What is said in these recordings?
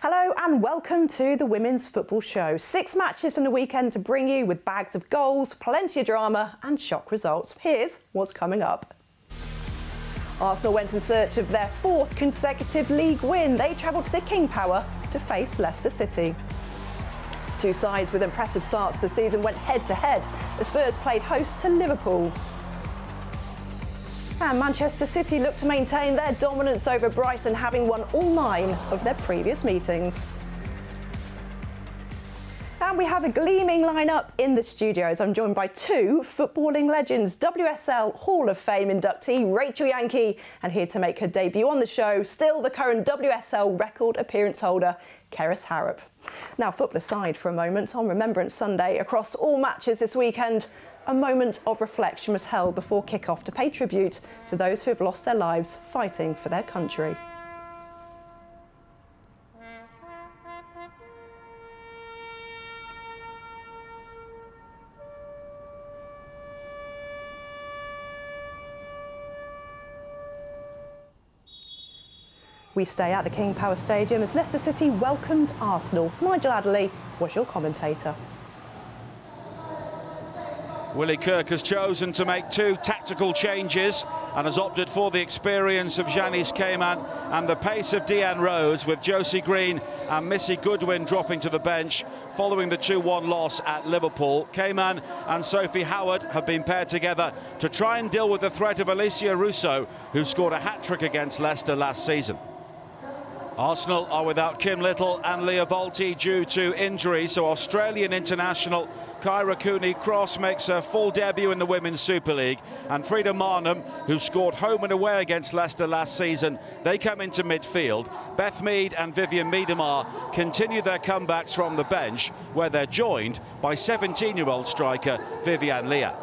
Hello and welcome to the Women's Football Show. 6 matches from the weekend to bring you with bags of goals, plenty of drama and shock results. Here's what's coming up. Arsenal went in search of their 4th consecutive league win. They travelled to the King Power to face Leicester City. 2 sides with impressive starts to the season went head-to-head. The Spurs played host to Liverpool. And Manchester City look to maintain their dominance over Brighton, having won all 9 of their previous meetings. And we have a gleaming lineup in the studios. I'm joined by 2 footballing legends, WSL Hall of Fame inductee Rachel Yankee, and here to make her debut on the show, still the current WSL record appearance holder, Keris Harrop. Now, football aside for a moment, on Remembrance Sunday, across all matches this weekend, a moment of reflection was held before kick-off to pay tribute to those who have lost their lives fighting for their country. We stay at the King Power Stadium as Leicester City welcomed Arsenal. Nigel Adderley was your commentator. Willie Kirk has chosen to make 2 tactical changes and has opted for the experience of Janice Cayman and the pace of Deanne Rose, with Josie Green and Missy Goodwin dropping to the bench following the 2-1 loss at Liverpool. Cayman and Sophie Howard have been paired together to try and deal with the threat of Alicia Russo, who scored a hat-trick against Leicester last season. Arsenal are without Kim Little and Leah Volti due to injury, so Australian international Kyra Cooney-Cross makes her full debut in the Women's Super League, and Frida Marnham, who scored home and away against Leicester last season, they come into midfield. Beth Mead and Vivian Miedemar continue their comebacks from the bench, where they're joined by 17-year-old striker Viviane Leah.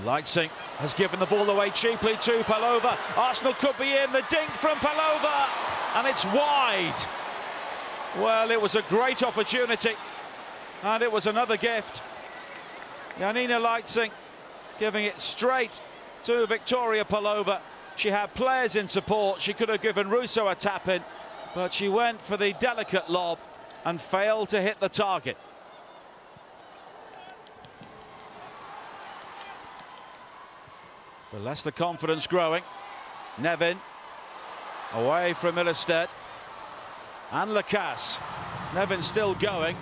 Leitzing has given the ball away cheaply to Palova. Arsenal could be in. The dink from Palova, and it's wide. Well, it was a great opportunity, and it was another gift. Janina Leitzing giving it straight to Victoria Palova. She had players in support. She could have given Russo a tap-in, but she went for the delicate lob and failed to hit the target. But Leicester confidence growing. Nevin away from Ilestedt and Lacasse. Nevin still going.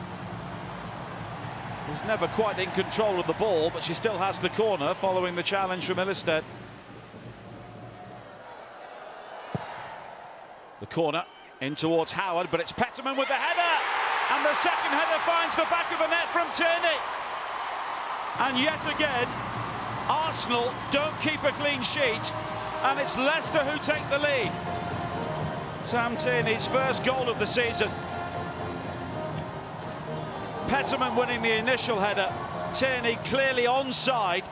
He's never quite in control of the ball, but she still has the corner following the challenge from Ilestedt. The corner in towards Howard, but it's Petterman with the header, and the second header finds the back of the net from Tierney. And yet again, Arsenal don't keep a clean sheet, and it's Leicester who take the lead. Sam Tierney's first goal of the season. Petterman winning the initial header. Tierney clearly onside.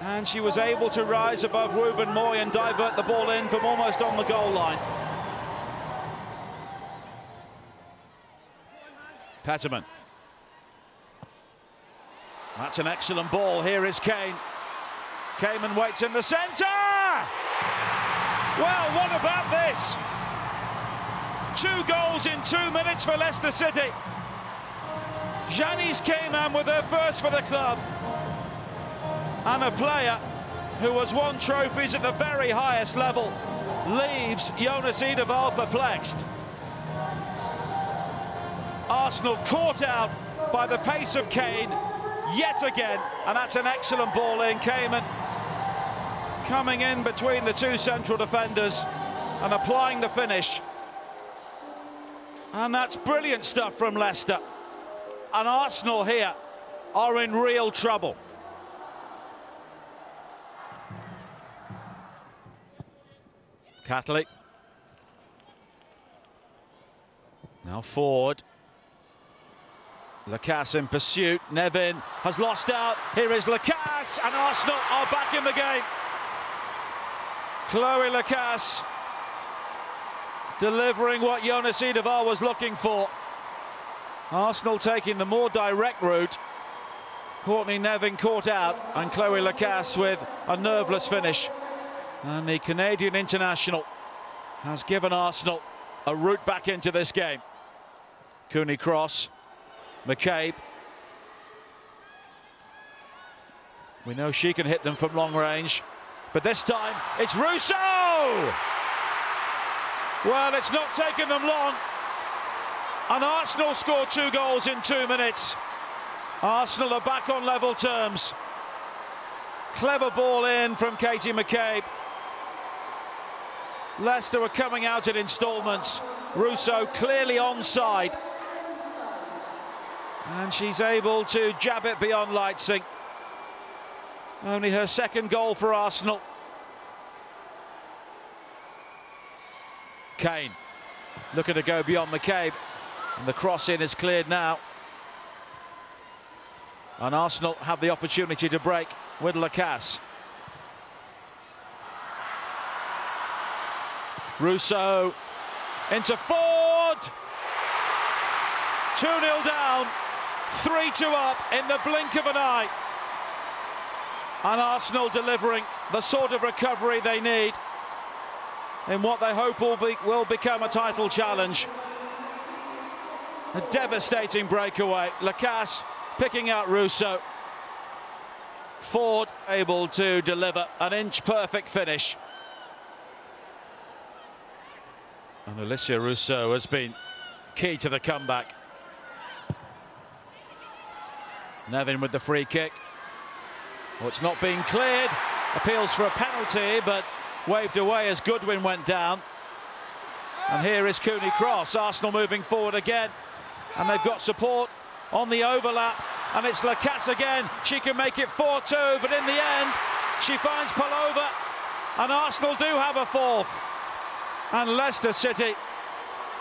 And she was able to rise above Ruben Moy and divert the ball in from almost on the goal line. Petterman. That's an excellent ball. Here is Kane. Kamen waits in the centre! Well, what about this? 2 goals in 2 minutes for Leicester City. Janice Cayman with her first for the club. And a player who has won trophies at the very highest level leaves Jonas Edeval perplexed. Arsenal caught out by the pace of Kane yet again, and that's an excellent ball in. Cayman coming in between the 2 central defenders and applying the finish. And that's brilliant stuff from Leicester. And Arsenal here are in real trouble. Catholic. Now forward. Lacasse in pursuit. Nevin has lost out. Here is Lacasse, and Arsenal are back in the game. Chloe Lacasse delivering what Jonas Edevar was looking for. Arsenal taking the more direct route. Courtney Nevin caught out, and Chloe Lacasse with a nerveless finish. And the Canadian international has given Arsenal a route back into this game. Cooney cross. McCabe. We know she can hit them from long range, but this time it's Russo! Well, it's not taken them long, and Arsenal scored 2 goals in 2 minutes. Arsenal are back on level terms. Clever ball in from Katie McCabe. Leicester were coming out in instalments. Russo clearly onside. And she's able to jab it beyond Leipzig. Only her second goal for Arsenal. Kane looking to go beyond McCabe. And the cross-in is cleared now. And Arsenal have the opportunity to break with Lacasse. Russo into Ford. 2-0 down. 3-2 up in the blink of an eye. And Arsenal delivering the sort of recovery they need in what they hope will become a title challenge. A devastating breakaway. Lacasse picking out Russo. Ford able to deliver an inch-perfect finish. And Alicia Russo has been key to the comeback. Nevin with the free kick. Well, it's not being cleared. Appeals for a penalty, but waved away as Goodwin went down. And here is Cooney cross. Arsenal moving forward again. And they've got support on the overlap. And it's Lacasse again. She can make it 4-2, but in the end, she finds Palova. And Arsenal do have a fourth. And Leicester City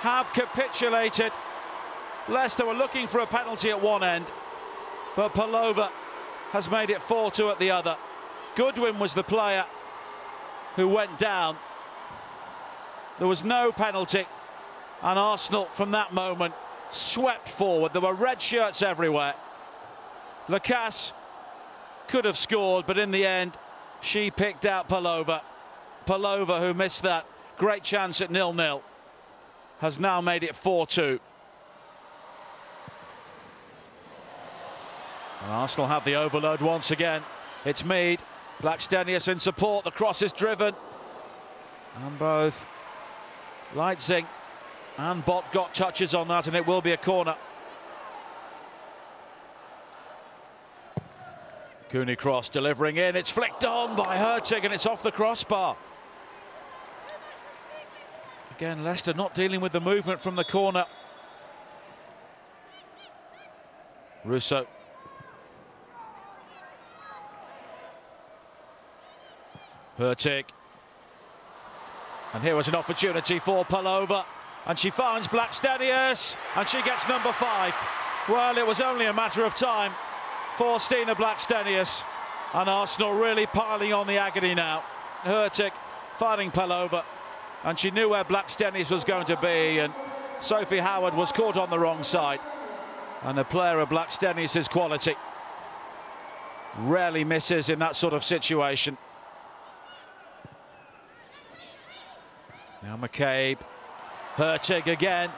have capitulated. Leicester were looking for a penalty at one end, but Palova has made it 4-2 at the other. Goodwin was the player who went down. There was no penalty, and Arsenal from that moment swept forward. There were red shirts everywhere. Lacasse could have scored, but in the end she picked out Palova. Palova, who missed that great chance at 0-0, has now made it 4-2. And Arsenal have the overload once again. It's Mead. Blackstenius in support. The cross is driven. And both Leipzig and Bott got touches on that, and it will be a corner. Cooney cross delivering in. It's flicked on by Hurtig, and it's off the crossbar. Again, Leicester not dealing with the movement from the corner. Russo. Hurtig. And here was an opportunity for Palova. And she finds Blackstenius, and she gets number 5. Well, it was only a matter of time for Stina Blackstenius. And Arsenal really piling on the agony now. Hurtig finding Palova. And she knew where Blackstenius was going to be, and Sophie Howard was caught on the wrong side. And a player of Blackstenius' quality rarely misses in that sort of situation. Now McCabe, Hurtig again.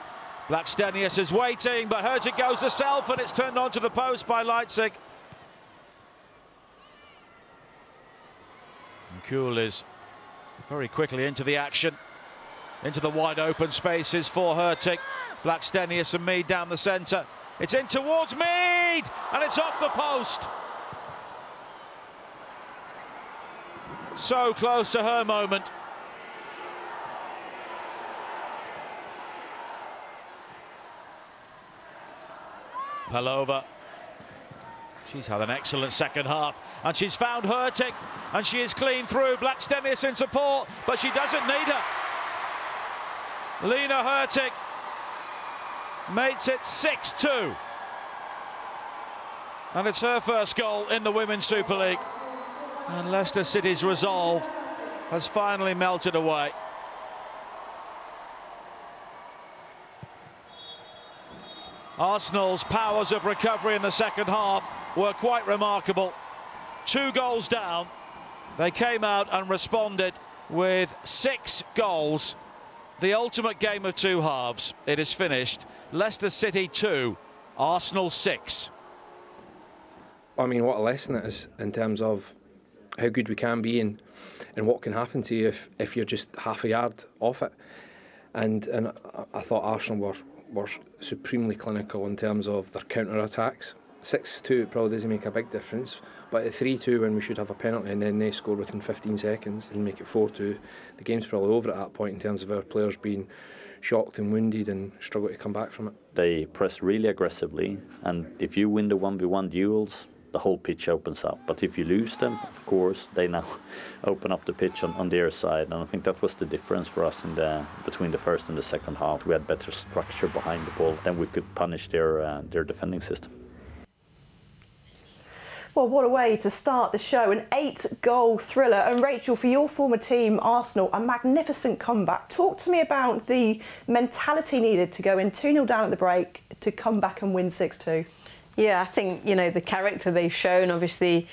Blackstenius is waiting, but Hurtig goes herself, and it's turned onto the post by Leipzig. And Kuhl is very quickly into the action, into the wide open spaces for Hurtig. Blackstenius and Mead down the centre. It's in towards Mead, and it's off the post. So close to her moment. Pelova. She's had an excellent second half, and she's found Hurtig, and she is clean through. Blackstenius in support, but she doesn't need her. Lena Hurtig makes it 6-2. And it's her first goal in the Women's Super League. And Leicester City's resolve has finally melted away. Arsenal's powers of recovery in the second half were quite remarkable. 2 goals down, they came out and responded with 6 goals. The ultimate game of 2 halves. It is finished. Leicester City 2, Arsenal 6. I mean, what a lesson it is in terms of how good we can be and what can happen to you if you're just half a yard off it. And I thought Arsenal were supremely clinical in terms of their counter-attacks. 6-2 probably doesn't make a big difference, but at 3-2 when we should have a penalty and then they score within 15 seconds and make it 4-2, the game's probably over at that point in terms of our players being shocked and wounded and struggle to come back from it. They press really aggressively, and if you win the 1v1 duels, the whole pitch opens up. But if you lose them, of course, they now open up the pitch on their side. And I think that was the difference for us between the first and the second half. We had better structure behind the ball, then we could punish their defending system. Well, what a way to start the show. An 8-goal thriller. And Rachel, for your former team, Arsenal, a magnificent comeback. Talk to me about the mentality needed to go in 2-0 down at the break to come back and win 6-2. Yeah, I think, you know, the character they've shown, obviously,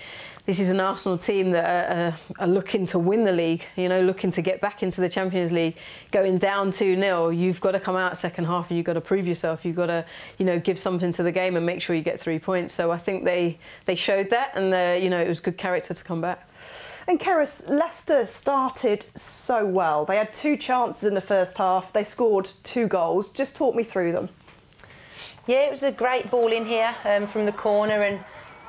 this is an Arsenal team that are looking to win the league, you know, looking to get back into the Champions League. Going down 2-0, you've got to come out second half and you've got to prove yourself. You've got to, you know, give something to the game and make sure you get 3 points. So I think they showed that, and, you know, it was good character to come back. And Keris, Leicester started so well. They had 2 chances in the first half. They scored 2 goals. Just talk me through them. Yeah, it was a great ball in here from the corner, and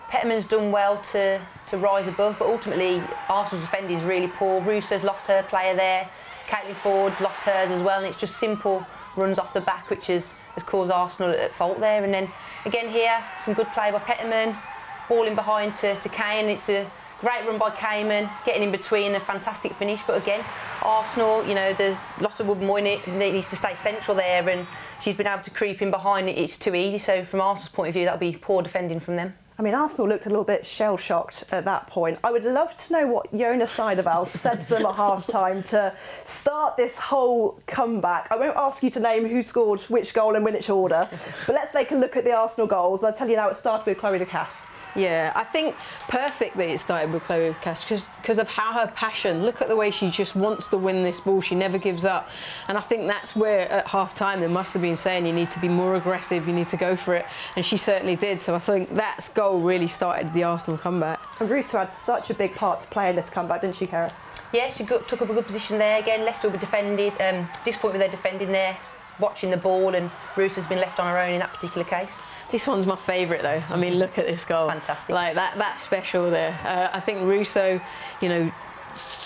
Petterman's done well to rise above, but ultimately Arsenal's defending is really poor. Russo's lost her player there, Caitlin Ford's lost hers as well, and it's just simple runs off the back which has caused Arsenal at fault there. And then again here, some good play by Petterman, ball in behind to Kane. It's a great run by Cayman, getting in between, a fantastic finish. But again, Arsenal, you know, there's lots of Woodmoy needs to stay central there, and she's been able to creep in behind it. It's too easy. So from Arsenal's point of view, that'll be poor defending from them. I mean, Arsenal looked a little bit shell-shocked at that point. I would love to know what Jona Seideval said to them at half-time to start this whole comeback. I won't ask you to name who scored which goal in which order, but let's take a look at the Arsenal goals. I'll tell you now, it started with Chloe Lacasse. Yeah, I think perfect that it started with Chloe Lacasse because of how her passion. Look at the way she just wants to win this ball. She never gives up. And I think that's where at half-time they must have been saying you need to be more aggressive, you need to go for it. And she certainly did. So I think that goal really started the Arsenal comeback. And Russo had such a big part to play in this comeback, didn't she, Keris? Yeah, she took up a good position there. Again, Leicester will be defended, disappointed with their defending there, watching the ball, and Russo's been left on her own in that particular case. This one's my favourite though. I mean, look at this goal. Fantastic. Like that's special there. I think Russo, you know,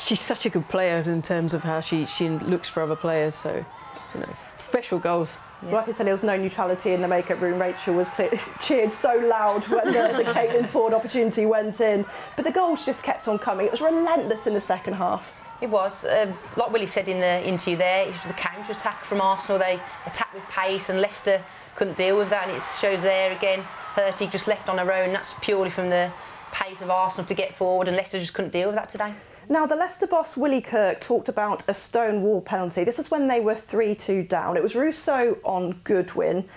she's such a good player in terms of how she looks for other players. So, you know, special goals. Yeah. Well, I can tell there was no neutrality in the makeup room. Rachel was cheered so loud when the Caitlin Ford opportunity went in. But the goals just kept on coming. It was relentless in the second half. It was. Like Willie said in the interview there, it was the counter-attack from Arsenal. They attacked with pace, and Leicester couldn't deal with that, and it shows there again. Hurtig just left on her own. That's purely from the pace of Arsenal to get forward, and Leicester just couldn't deal with that today. Now, the Leicester boss, Willie Kirk, talked about a stone wall penalty. This was when they were 3-2 down. It was Russo on Goodwin.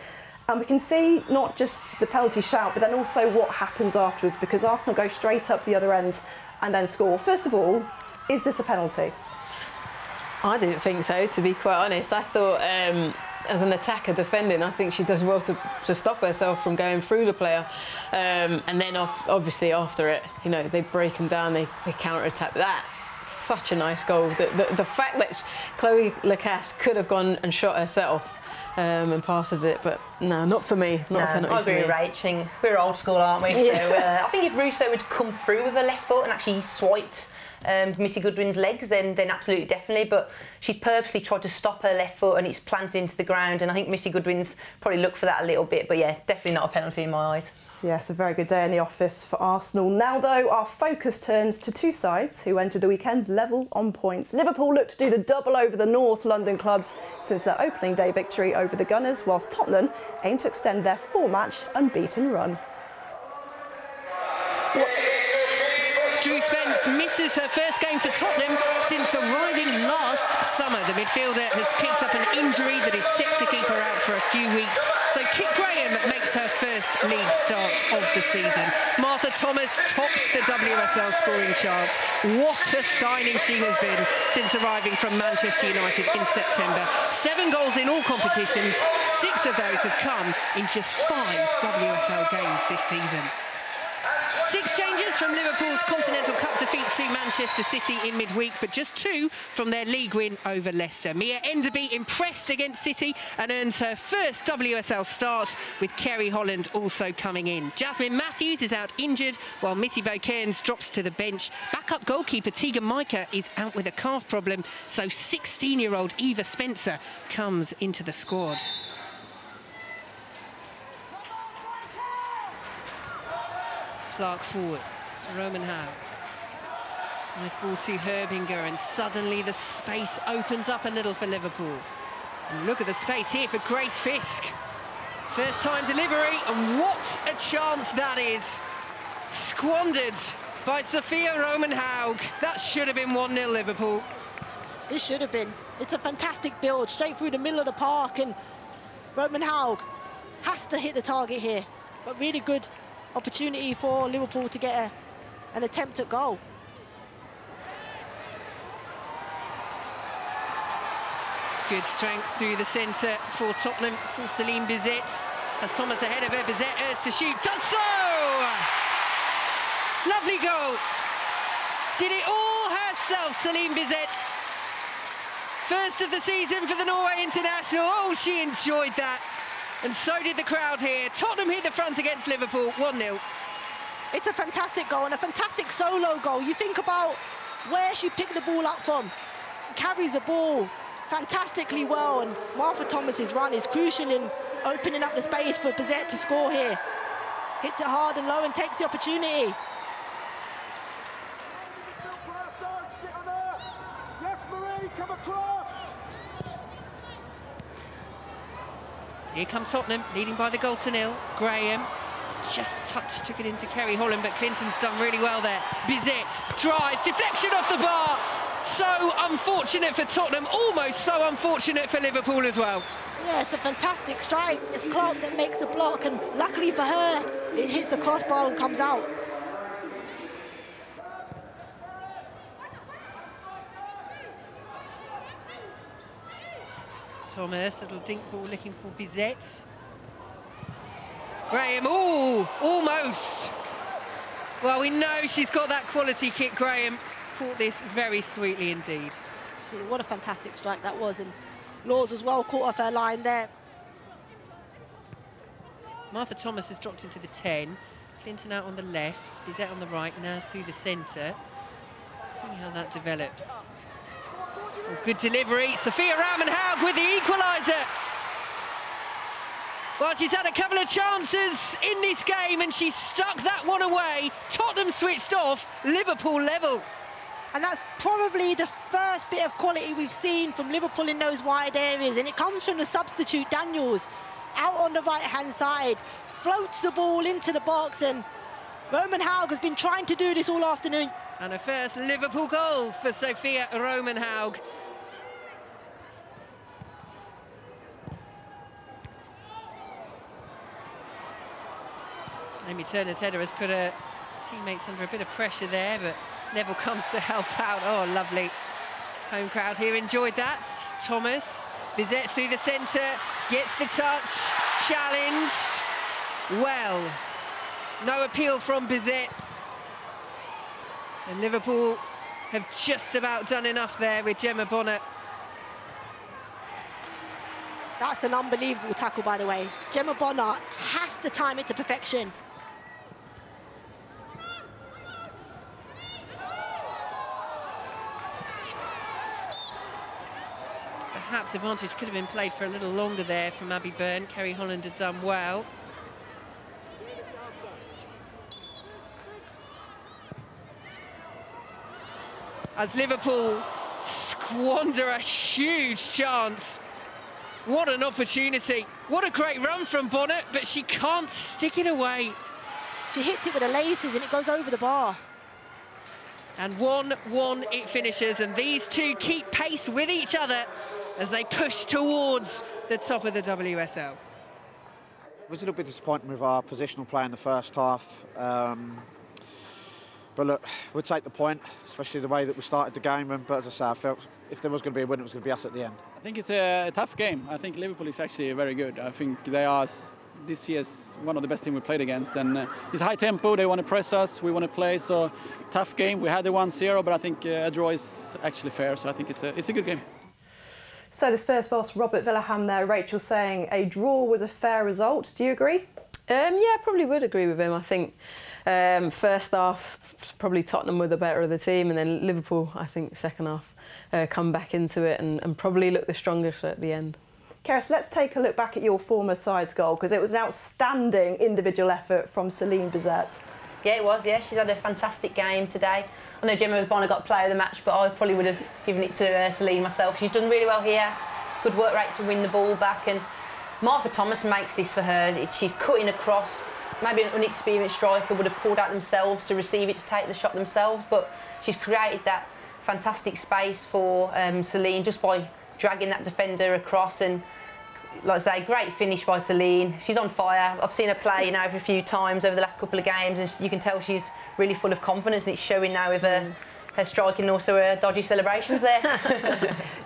And we can see not just the penalty shout, but then also what happens afterwards, because Arsenal go straight up the other end and then score. First of all, is this a penalty? I didn't think so, to be quite honest. I thought, as an attacker defending, I think she does well to stop herself from going through the player. And then obviously after it, you know, they break them down, they counter-attack. That, such a nice goal. The fact that Chloe Lacasse could have gone and shot herself and passed it, but no, not for me. Not a penalty. I agree with Rach. We're old school, aren't we? Yeah. So I think if Russo had come through with her left foot and actually swiped Missy Goodwin's legs, then absolutely definitely. But she's purposely tried to stop her left foot and it's planted into the ground. And I think Missy Goodwin's probably looked for that a little bit. But yeah, definitely not a penalty in my eyes. Yes, a very good day in the office for Arsenal. Now, though, our focus turns to two sides who entered the weekend level on points. Liverpool looked to do the double over the North London clubs since their opening day victory over the Gunners, whilst Tottenham aim to extend their four-match unbeaten run. Drew Spence misses her first game for Tottenham since arriving last summer. The midfielder has picked up an injury that is set to keep her out for a few weeks. So Kit Graham makes her first league start of the season. Martha Thomas tops the WSL scoring charts. What a signing she has been since arriving from Manchester United in September. 7 goals in all competitions. 6 of those have come in just 5 WSL games this season. 6 changes from Liverpool's Continental Cup defeat to Manchester City in midweek, but just 2 from their league win over Leicester. Mia Enderby impressed against City and earns her first WSL start, with Kerry Holland also coming in. Jasmine Matthews is out injured, while Missy Beaucairns drops to the bench. Backup goalkeeper Tegan Micah is out with a calf problem, so 16-year-old Eva Spencer comes into the squad. Clark forwards, Roman Howe. Nice ball to Herbinger, and suddenly the space opens up a little for Liverpool. And look at the space here for Grace Fisk. First time delivery, and what a chance that is. Squandered by Sophia Roman Haug. That should have been 1-0 Liverpool. It should have been. It's a fantastic build, straight through the middle of the park, and Roman Haug has to hit the target here. But really good opportunity for Liverpool to get an attempt at goal. Good strength through the centre for Tottenham, for Celine Bizet. As Thomas ahead of her, Bizet urged to shoot, does so! Lovely goal. Did it all herself, Celine Bizet. First of the season for the Norway international. Oh, she enjoyed that. And so did the crowd here. Tottenham hit the front against Liverpool, 1-0. It's a fantastic goal and a fantastic solo goal. You think about where she picked the ball up from. Carries the ball fantastically well, and Martha Thomas's run is crucial in opening up the space for Bizet to score here. Hits it hard and low and takes the opportunity. Here comes Tottenham, leading by the goal to 0. Graham just took it into Kerry Holland, but Clinton's done really well there. Bizet drives, deflection off the bar. So unfortunate for Tottenham, almost so unfortunate for Liverpool as well. Yeah, it's a fantastic strike. It's Clark that makes a block, and luckily for her, it hits the crossbar and comes out. Thomas, little dink ball looking for Bizet. Graham, oh, almost. Well, we know she's got that quality, Kit Graham. Caught this very sweetly indeed. What a fantastic strike that was, and Laws as well caught off her line there. Martha Thomas has dropped into the 10. Clinton out on the left, Bizet on the right, now through the centre. See how that develops. Oh, good delivery, Sophia Roman Haug with the equaliser. Well, she's had a couple of chances in this game and she stuck that one away. Tottenham switched off, Liverpool level. And that's probably the first bit of quality we've seen from Liverpool in those wide areas, and it comes from the substitute Daniels, out on the right-hand side, floats the ball into the box, and Roman Haug has been trying to do this all afternoon. And a first Liverpool goal for Sophia Roman Haug. Amy Turner's header has put her teammates under a bit of pressure there, but Neville comes to help out. Oh, lovely. Home crowd here enjoyed that. Thomas, Bizet through the centre, gets the touch, challenged. Well, no appeal from Bizet. And Liverpool have just about done enough there with Gemma Bonner. That's an unbelievable tackle, by the way. Gemma Bonner has to time it to perfection. perhaps advantage could have been played for a little longer there from Abby Byrne. Kerry Holland had done well. As Liverpool squander a huge chance. What an opportunity. What a great run from Bonnet, but she can't stick it away. She hits it with her laces and it goes over the bar. And 1-1 it finishes, and these two keep pace with each other as they push towards the top of the WSL. It was a little bit disappointing with our positional play in the first half. But look, we'll take the point, especially the way that we started the game. But as I say, I felt if there was going to be a win, it was going to be us at the end. I think it's a tough game. I think Liverpool is actually very good. I think they are this year's one of the best teams we played against. And it's high tempo, they want to press us, we want to play. So tough game. We had the 1-0, but I think a draw is actually fair. So I think it's a good game. So the Spurs boss, Robert Villaham there, Rachel saying a draw was a fair result. Do you agree? Yeah, I probably would agree with him. I think first half, probably Tottenham were the better of the team, and then Liverpool, I think, second half, come back into it and probably look the strongest at the end. Keris, let's take a look back at your former side's goal, because it was an outstanding individual effort from Celine Bizet. Yeah, it was, yeah. She's had a fantastic game today. I know Gemma Bonner got player of the match, but I probably would have given it to Celine myself. She's done really well here. Good work rate to win the ball back, and Martha Thomas makes this for her. She's cutting across. Maybe an unexperienced striker would have pulled out themselves to receive it, to take the shot themselves, but she's created that fantastic space for Celine just by dragging that defender across. And like I say, great finish by Celine. She's on fire. I've seen her play now for a few times over the last couple of games, and you can tell she's really full of confidence, and it's showing now with her striking and also her dodgy celebrations there.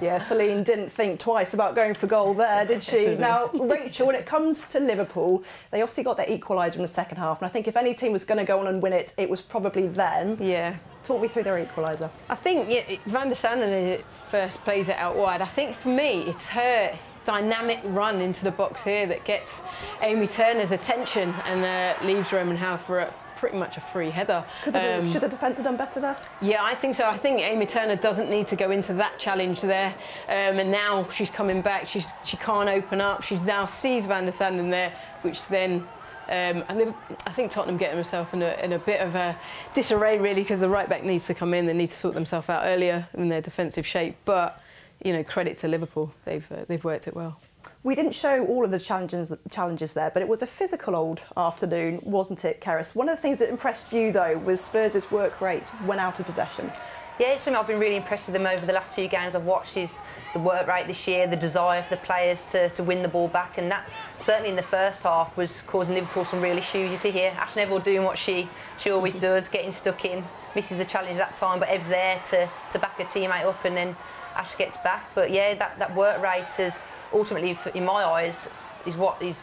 Yeah, Celine didn't think twice about going for goal there, did she? Now, Rachel, when it comes to Liverpool, they obviously got their equaliser in the second half, and I think if any team was going to go on and win it, it was probably them. Yeah. Talk me through their equaliser. I think Van der Sanden first plays it out wide. I think for me, it's her dynamic run into the box here that gets Amy Turner's attention and leaves Roman Howe for pretty much a free header. Should the defence have done better there? Yeah, I think so. I think Amy Turner doesn't need to go into that challenge there. And now she's coming back. She can't open up. She now sees Van der Sanden there, which then I think Tottenham getting themselves in a bit of a disarray really, because the right back needs to come in. They need to sort themselves out earlier in their defensive shape. But you know, credit to Liverpool. They've worked it well. We didn't show all of the challenges there, but it was a physical old afternoon, wasn't it, Keris? One of the things that impressed you, though, was Spurs' work rate when out of possession. Yeah, it's something I've been really impressed with them over the last few games I've watched, is the work rate this year, the desire for the players to win the ball back, and that certainly in the first half was causing Liverpool some real issues. You see here, Ash Neville doing what she always does, getting stuck in, misses the challenge that time, but Ev's there to back her teammate up, and then Ash gets back. But yeah, that work rate is ultimately, in my eyes, is what is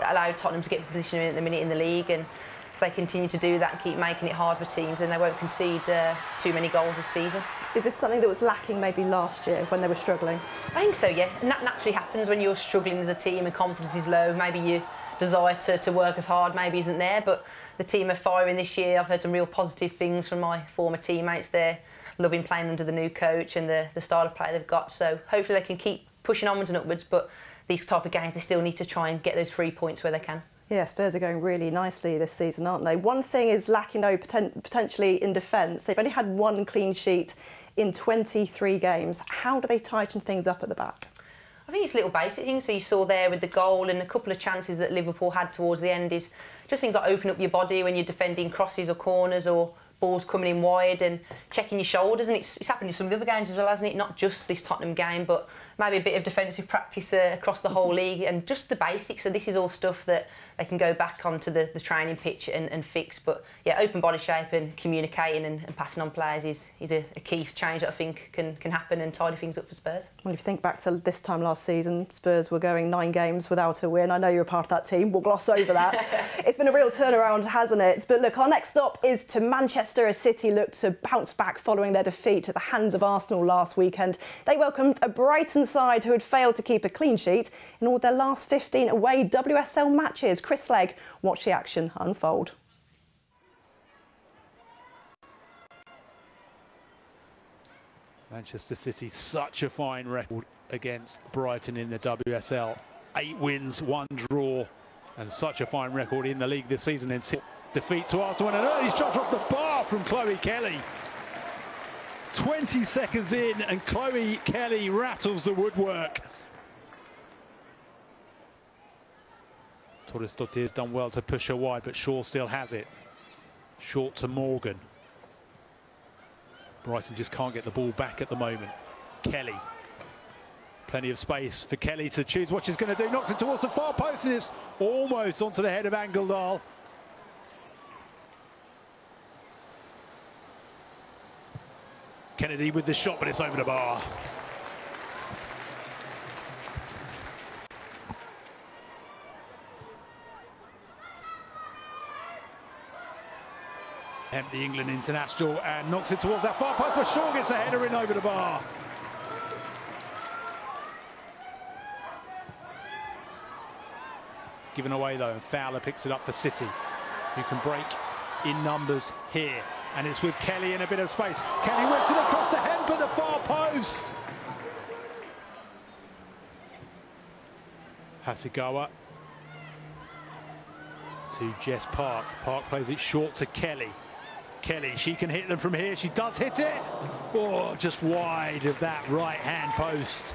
allowed Tottenham to get to the position at the minute in the league, and if they continue to do that and keep making it hard for teams, then they won't concede too many goals this season. Is this something that was lacking maybe last year when they were struggling? I think so, yeah, and that naturally happens when you're struggling as a team and confidence is low. Maybe your desire to work as hard maybe isn't there, but the team are firing this year. I've heard some real positive things from my former teammates there, loving playing under the new coach and the style of play they've got, so hopefully they can keep pushing onwards and upwards, but these type of games they still need to try and get those 3 points where they can. Yeah, Spurs are going really nicely this season, aren't they? One thing is lacking, though, potentially in defence. They've only had one clean sheet in 23 games. How do they tighten things up at the back? I think it's little basic things. So you saw there with the goal and a couple of chances that Liverpool had towards the end, is just things like open up your body when you're defending crosses or corners or balls coming in wide, and checking your shoulders. And it's happened in some of the other games as well, hasn't it? Not just this Tottenham game, but maybe a bit of defensive practice across the whole league, and just the basics. So this is all stuff that they can go back onto the training pitch and fix. But yeah, open body shape and communicating and passing on players is a key change that I think can happen and tidy things up for Spurs. Well, if you think back to this time last season, Spurs were going 9 games without a win. I know you're a part of that team. We'll gloss over that. It's been a real turnaround, hasn't it? But look, our next stop is to Manchester, as City looked to bounce back following their defeat at the hands of Arsenal last weekend. They welcomed a Brighton side who had failed to keep a clean sheet in all their last 15 away WSL matches. Chris Legg watched the action unfold. Manchester City, such a fine record against Brighton in the WSL. 8 wins, 1 draw, and such a fine record in the league this season until defeat to Arsenal. And an early shot off the bar from Chloe Kelly. 20 seconds in, and Chloe Kelly rattles the woodwork. Torres-Dottir's done well to push her wide, but Shaw still has it. Short to Morgan. Brighton just can't get the ball back at the moment. Kelly. Plenty of space for Kelly to choose what she's going to do. Knocks it towards the far post, and it's almost onto the head of Angeldal. Kennedy with the shot, but it's over the bar. The England international, and knocks it towards that far post, but Shaw gets a header in over the bar. Given away though, and Fowler picks it up for City, who can break in numbers here. And it's with Kelly in a bit of space. Kelly whips it across to Hemp at the far post. Hasegawa to Jess Park. Park plays it short to Kelly. Kelly, she can hit them from here. She does hit it. Oh, just wide of that right-hand post.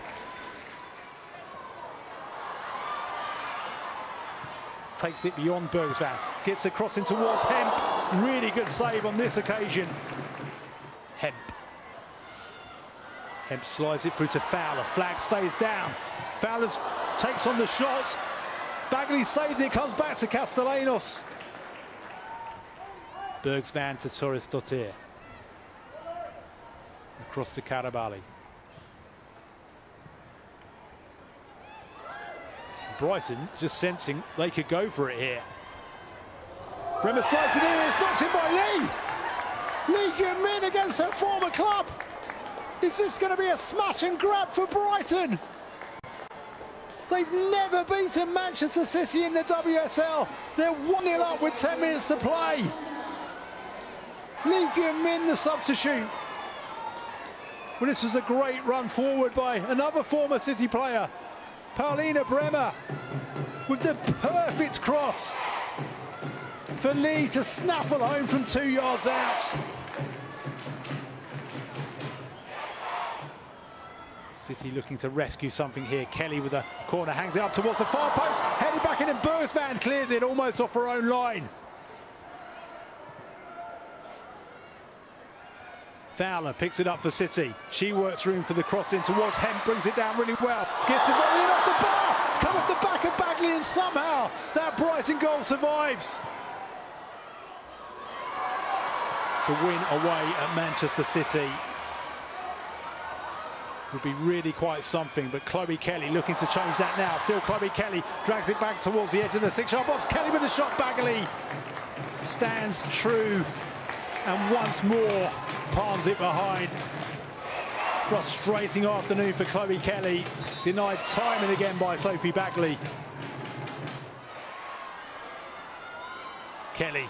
Takes it beyond Bergsvan. Gets the crossing towards Hemp. Really good save on this occasion. Hemp. Hemp slides it through to Fowler. Flag stays down. Fowler takes on the shots. Bagley saves it. Comes back to Castellanos. Bergsvan to Torres-Dottir. Across to Karabali. Brighton just sensing they could go for it here. Bremer slides it in, it's knocked in by Lee. Lee Gyun-min against her former club. Is this going to be a smash and grab for Brighton? They've never beaten Manchester City in the WSL. They're 1-0 up with 10 minutes to play. Lee Gyun-min, the substitute. Well, this was a great run forward by another former City player, Paulina Bremer, with the perfect cross for Lee to snaffle home from 2 yards out. City looking to rescue something here. Kelly with a corner, hangs it up towards the far post, headed back in, and Bergsvan clears it almost off her own line. Fowler picks it up for City. She works room for the cross in towards Hemp, brings it down really well. Gets the volley in off the bar. It's come off the back of Bagley, and somehow that Brighton goal survives. To win away at Manchester City would be really quite something, but Chloe Kelly looking to change that now. Still Chloe Kelly drags it back towards the edge of the 6-yard box. Kelly with the shot. Bagley stands true and once more palms it behind. Frustrating afternoon for Chloe Kelly, denied time and again by Sophie Bagley. Kelly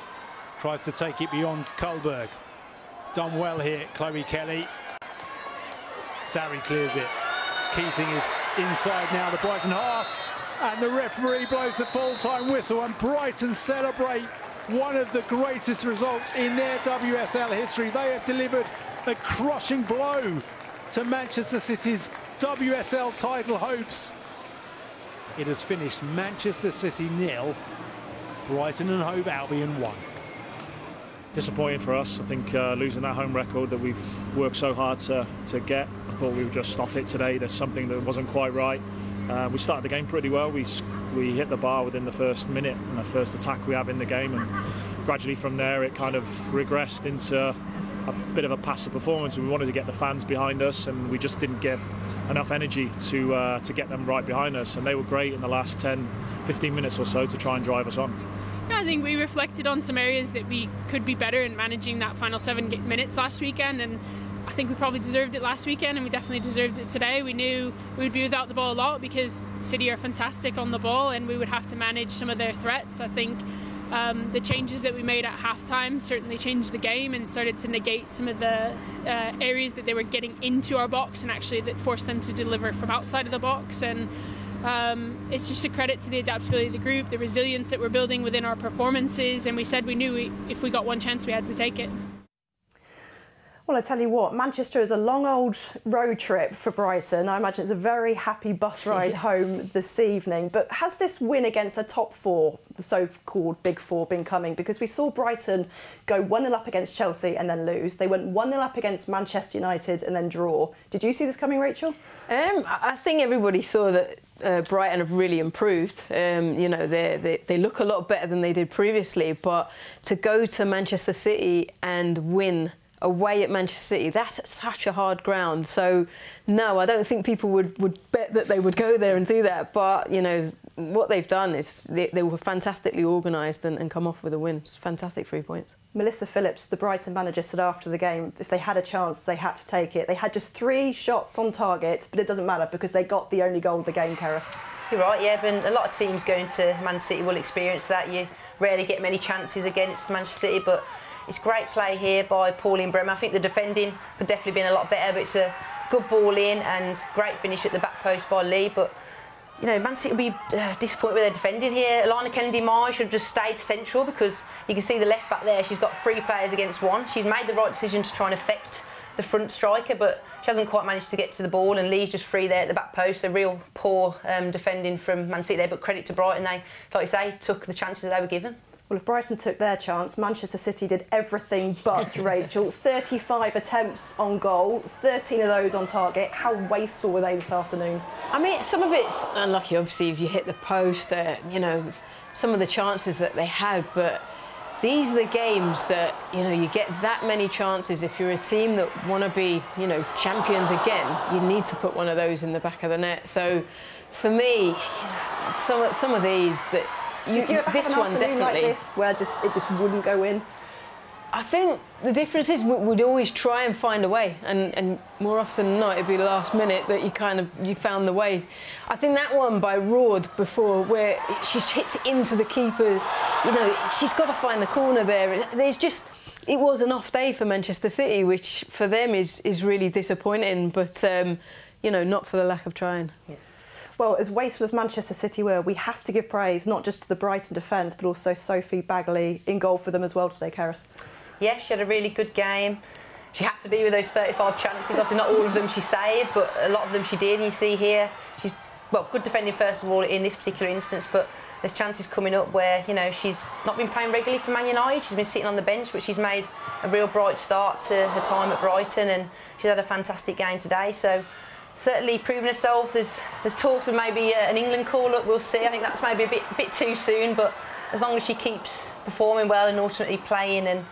tries to take it beyond Kullberg. Done well here, Chloe Kelly. Sarri clears it. Keating is inside now, the Brighton half, and the referee blows the full-time whistle, and Brighton celebrate one of the greatest results in their WSL history. They have delivered a crushing blow to Manchester City's WSL title hopes. It has finished Manchester City 0, Brighton and Hove Albion 1. Disappointing for us. I think losing that home record that we've worked so hard to get. I thought we would just off it today. There's something that wasn't quite right. We started the game pretty well. We hit the bar within the first minute and the first attack we have in the game, and gradually from there it kind of regressed into a bit of a passive performance. We wanted to get the fans behind us, and we just didn't give enough energy to get them right behind us, and they were great in the last 10-15 minutes or so to try and drive us on. Yeah, I think we reflected on some areas that we could be better in managing that final 7 minutes last weekend, and I think we probably deserved it last weekend, and we definitely deserved it today. We knew we would be without the ball a lot because City are fantastic on the ball, and we would have to manage some of their threats. I think the changes that we made at halftime certainly changed the game and started to negate some of the areas that they were getting into our box, and actually that forced them to deliver from outside of the box. And it's just a credit to the adaptability of the group, the resilience that we're building within our performances, and we said we knew if we got one chance we had to take it. Well, I tell you what, Manchester is a long old road trip for Brighton. I imagine it's a very happy bus ride home this evening. But has this win against a top four, the so-called Big Four, been coming? Because we saw Brighton go 1-0 up against Chelsea and then lose. They went 1-0 up against Manchester United and then draw. Did you see this coming, Rachel? I think everybody saw that Brighton have really improved. You know, they look a lot better than they did previously. But to go to Manchester City and win away at Manchester City, that's such a hard ground. So no, I don't think people would bet that they would go there and do that. But you know, what they've done is they were fantastically organised and come off with a win. It's fantastic 3 points. Melissa Phillips, the Brighton manager, said after the game if they had a chance they had to take it. They had just 3 shots on target, but it doesn't matter because they got the only goal of the game, Karis. You're right, yeah, but a lot of teams going to Man City will experience that. You rarely get many chances against Manchester City, but it's great play here by Pauline Bremer. I think the defending could definitely been a lot better, but it's a good ball in and great finish at the back post by Lee. But you know, Man City will be disappointed with their defending here. Alana Kennedy-Meyer should have just stayed central, because you can see the left back there. She's got 3 players against 1. She's made the right decision to try and affect the front striker, but she hasn't quite managed to get to the ball, and Lee's just free there at the back post. A real poor defending from Man City there, but credit to Brighton. They, like you say, took the chances that they were given. Well, if Brighton took their chance, Manchester City did everything but, Rachel. 35 attempts on goal, 13 of those on target. How wasteful were they this afternoon? I mean, some of it's unlucky, obviously, if you hit the post, you know, some of the chances that they had, but these are the games that, you know, you get that many chances. If you're a team that want to be, you know, champions again, you need to put one of those in the back of the net. So, for me, you know, some of these that... Did you ever have an afternoon like this where it just wouldn't go in? I think the difference is we'd always try and find a way, and more often than not, it'd be the last minute that you found the way. I think that one by Roord before, where she hits into the keeper, you know, she's got to find the corner there. It was an off day for Manchester City, which for them is really disappointing, but you know, not for the lack of trying. Yeah. Well, as wasteful as Manchester City were, we have to give praise not just to the Brighton defence, but also Sophie Bagley in goal for them as well today, Karis. Yeah, she had a really good game. She had to be with those 35 chances. Obviously, not all of them she saved, but a lot of them she did. And you see here, she's, well, good defending first of all in this particular instance, but there's chances coming up where, you know, she's not been playing regularly for Man United. She's been sitting on the bench, but she's made a real bright start to her time at Brighton, and she's had a fantastic game today. So, certainly proven herself. There's talks of maybe an England call-up. We'll see. I think that's maybe a bit too soon, but as long as she keeps performing well and ultimately playing and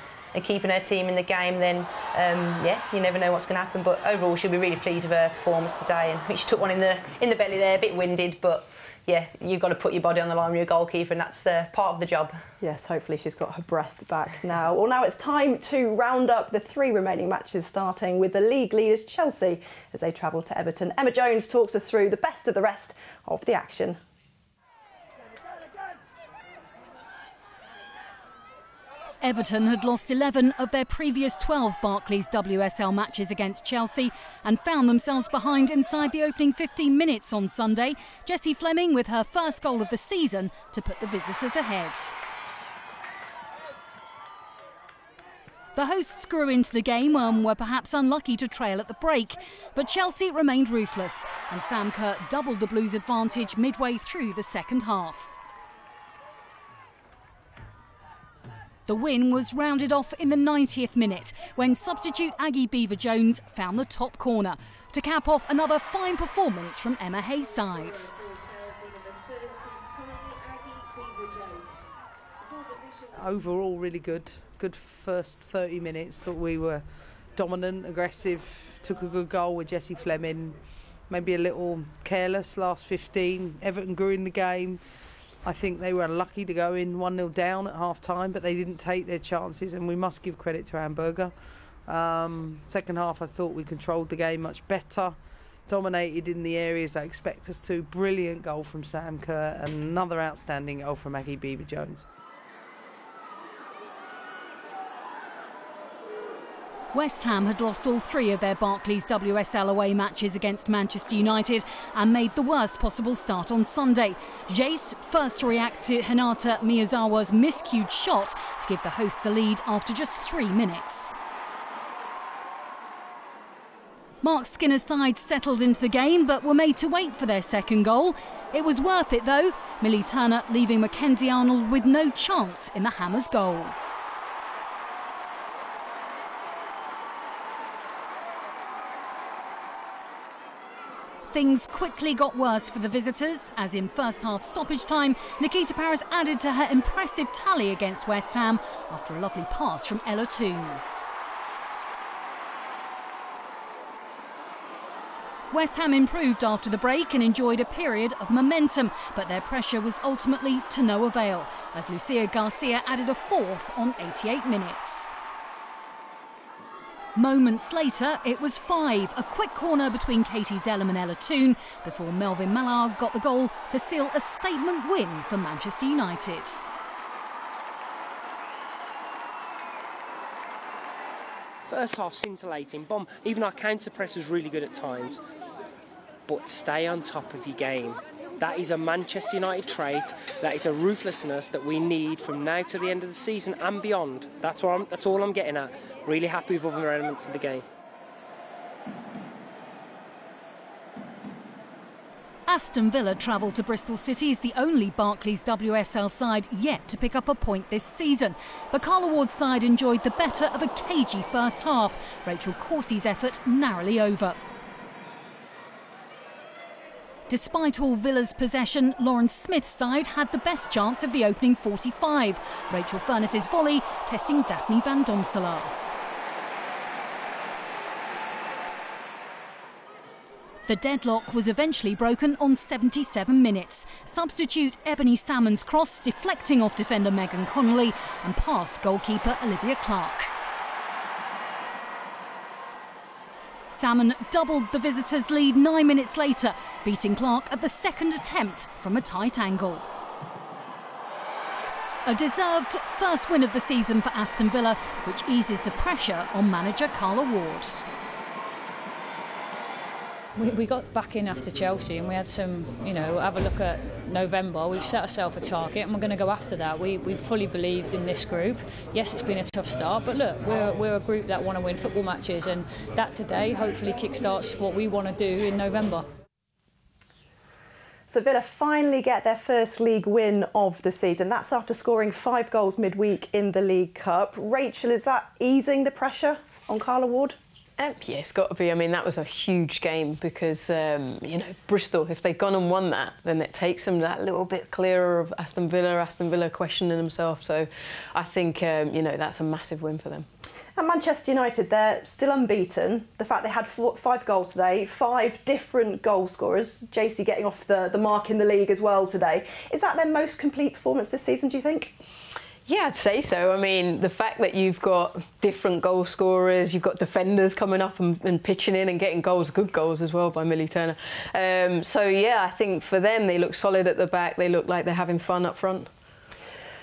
keeping her team in the game, then yeah, you never know what's going to happen. But overall, she'll be really pleased with her performance today. And I think she took one in the belly there, a bit winded, but yeah, you've got to put your body on the line with your goalkeeper, and that's part of the job. Yes, hopefully she's got her breath back now. Well, now it's time to round up the 3 remaining matches, starting with the league leaders Chelsea as they travel to Everton. Emma Jones talks us through the best of the rest of the action. Everton had lost 11 of their previous 12 Barclays WSL matches against Chelsea and found themselves behind inside the opening 15 minutes on Sunday. Jessie Fleming with her first goal of the season to put the visitors ahead. The hosts grew into the game and were perhaps unlucky to trail at the break, but Chelsea remained ruthless and Sam Kerr doubled the Blues' advantage midway through the second half. The win was rounded off in the 90th minute when substitute Aggie Beever-Jones found the top corner to cap off another fine performance from Emma Hayes' side. Overall really good first 30 minutes. Thought we were dominant, aggressive, took a good goal with Jessie Fleming, maybe a little careless last 15. Everton grew in the game. I think they were unlucky to go in 1-0 down at half-time, but they didn't take their chances, and we must give credit to Hamburger. Second half, I thought we controlled the game much better, dominated in the areas I expect us to. Brilliant goal from Sam Kerr, and another outstanding goal from Aggie Beever-Jones. West Ham had lost all 3 of their Barclays WSL away matches against Manchester United and made the worst possible start on Sunday. Jace first to react to Hinata Miyazawa's miscued shot to give the hosts the lead after just 3 minutes. Mark Skinner's side settled into the game but were made to wait for their second goal. It was worth it though, Millie Turner leaving Mackenzie Arnold with no chance in the Hammers' goal. Things quickly got worse for the visitors, as in first half stoppage time, Nikita Parris added to her impressive tally against West Ham after a lovely pass from Ella Toone. West Ham improved after the break and enjoyed a period of momentum, but their pressure was ultimately to no avail, as Lucia Garcia added a 4th on 88 minutes. Moments later, it was 5, a quick corner between Katie Zellum and Ella Toone before Melvin Mallard got the goal to seal a statement win for Manchester United. First half scintillating, bomb. Even our counter press was really good at times. But stay on top of your game. That is a Manchester United trait. That is a ruthlessness that we need from now to the end of the season and beyond. That's all I'm getting at. Really happy with other elements of the game. Aston Villa travelled to Bristol City as the only Barclays WSL side yet to pick up a point this season. But Carla Ward's side enjoyed the better of a cagey first half. Rachel Corsi's effort narrowly over. Despite all Villa's possession, Lauren Smith's side had the best chance of the opening 45. Rachel Furness's volley testing Daphne van Domselaar. The deadlock was eventually broken on 77 minutes. Substitute Ebony Salmon's cross deflecting off defender Megan Connolly and past goalkeeper Olivia Clark. Salmon doubled the visitors' lead 9 minutes later, beating Clark at the second attempt from a tight angle. A deserved first win of the season for Aston Villa, which eases the pressure on manager Carla Ward. We got back in after Chelsea and we had some, have a look at November. We've set ourselves a target and we're going to go after that. We fully believed in this group. Yes, it's been a tough start, but look, we're a group that want to win football matches, and that today hopefully kickstarts what we want to do in November. So Villa finally get their first league win of the season. That's after scoring 5 goals midweek in the League Cup. Rachel, is that easing the pressure on Carla Ward? Yeah, it's got to be. I mean, that was a huge game because, Bristol, if they'd gone and won that, then it takes them that little bit clearer of Aston Villa questioning themselves. So I think, that's a massive win for them. And Manchester United, they're still unbeaten. The fact they had 5 goals today, 5 different goal scorers, JC getting off the mark in the league as well today. Is that their most complete performance this season, do you think? Yeah, I'd say so. I mean, the fact that you've got different goal scorers, you've got defenders coming up and pitching in and getting goals, good goals as well by Millie Turner. I think for them, they look solid at the back. They look like they're having fun up front.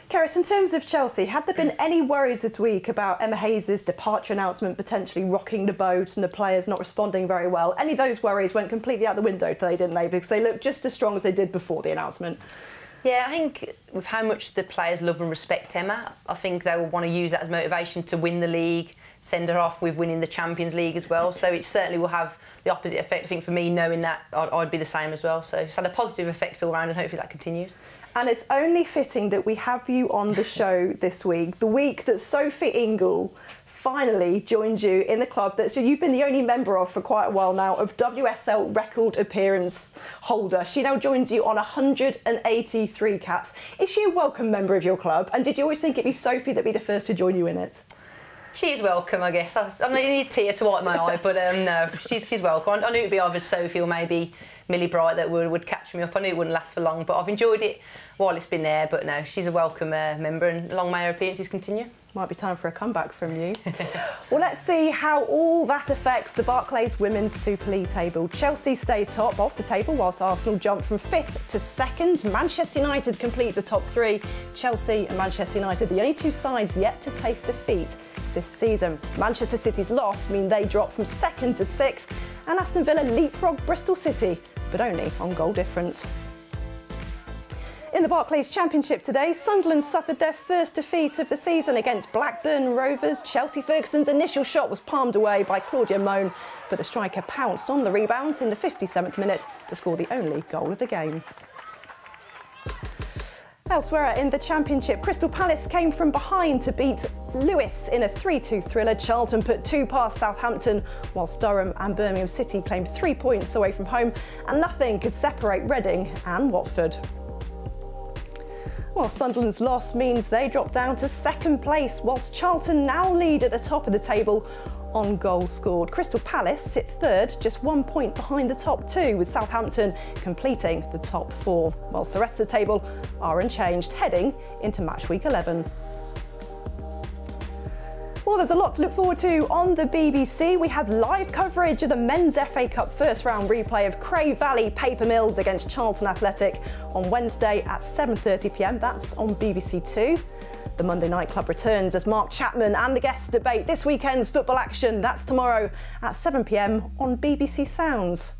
Keris, in terms of Chelsea, had there been any worries this week about Emma Hayes' departure announcement potentially rocking the boat and the players not responding very well? Any of those worries went completely out the window today, didn't they? Because they looked just as strong as they did before the announcement. Yeah, I think with how much the players love and respect Emma, I think they will want to use that as motivation to win the league, send her off with winning the Champions League as well. So it certainly will have the opposite effect. I think for me, knowing that, I'd be the same as well. So it's had a positive effect all round and hopefully that continues. And it's only fitting that we have you on the show this week, the week that Sophie Ingle finally joined you in the club that you've been the only member of for quite a while now, of WSL record appearance holder. She now joins you on 183 caps. Is she a welcome member of your club? And did you always think it'd be Sophie that'd be the first to join you in it? She's welcome, I guess. I need a tear to wipe my eye, but no, she's welcome. I knew it'd be either Sophie or maybe Millie Bright that would catch me up. I knew it wouldn't last for long, but I've enjoyed it while it's been there. But no, she's a welcome member, and long may her appearances continue. Might be time for a comeback from you. Well, let's see how all that affects the Barclays Women's Super League table. Chelsea stay top of the table whilst Arsenal jump from 5th to 2nd. Manchester United complete the top 3. Chelsea and Manchester United, the only 2 sides yet to taste defeat this season. Manchester City's loss means they drop from 2nd to 6th, and Aston Villa leapfrog Bristol City, but only on goal difference. In the Barclays Championship today, Sunderland suffered their first defeat of the season against Blackburn Rovers. Chelsea Ferguson's initial shot was palmed away by Claudia Moan, but the striker pounced on the rebound in the 57th minute to score the only goal of the game. Elsewhere in the Championship, Crystal Palace came from behind to beat Lewis in a 3-2 thriller. Charlton put 2 past Southampton, whilst Durham and Birmingham City claimed 3 points away from home, and nothing could separate Reading and Watford. Well, Sunderland's loss means they drop down to 2nd place, whilst Charlton now lead at the top of the table on goals scored. Crystal Palace sit 3rd, just 1 point behind the top 2, with Southampton completing the top 4, whilst the rest of the table are unchanged, heading into match week 11. Well, there's a lot to look forward to on the BBC. We have live coverage of the Men's FA Cup first round replay of Cray Valley Paper Mills against Charlton Athletic on Wednesday at 7:30 p.m. That's on BBC Two. The Monday Night Club returns as Mark Chapman and the guests debate this weekend's football action. That's tomorrow at 7 p.m. on BBC Sounds.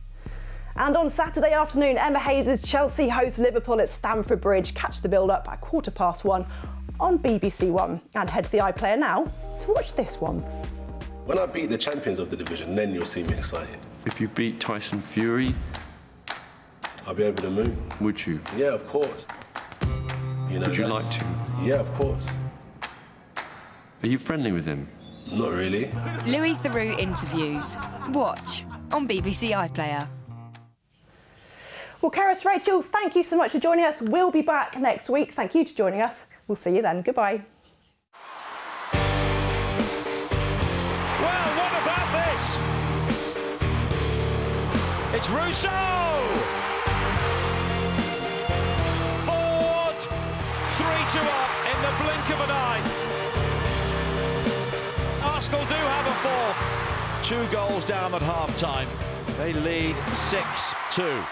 And on Saturday afternoon, Emma Hayes' Chelsea host Liverpool at Stamford Bridge. Catch the build-up at 1:15 on BBC One. And head to the iPlayer now to watch this one. When I beat the champions of the division, then you'll see me excited. If you beat Tyson Fury, I'll be over the moon. Would you? Yeah, of course. You know, would you like to? Yeah, of course. Are you friendly with him? Not really. Louis Theroux interviews. Watch on BBC iPlayer. Well, Keris, Rachel, thank you so much for joining us. We'll be back next week. Thank you for joining us. We'll see you then. Goodbye. Well, what about this? It's Rousseau! Ford! 3-2 up in the blink of an eye. Arsenal do have a 4th. 2 goals down at half-time. They lead 6-2.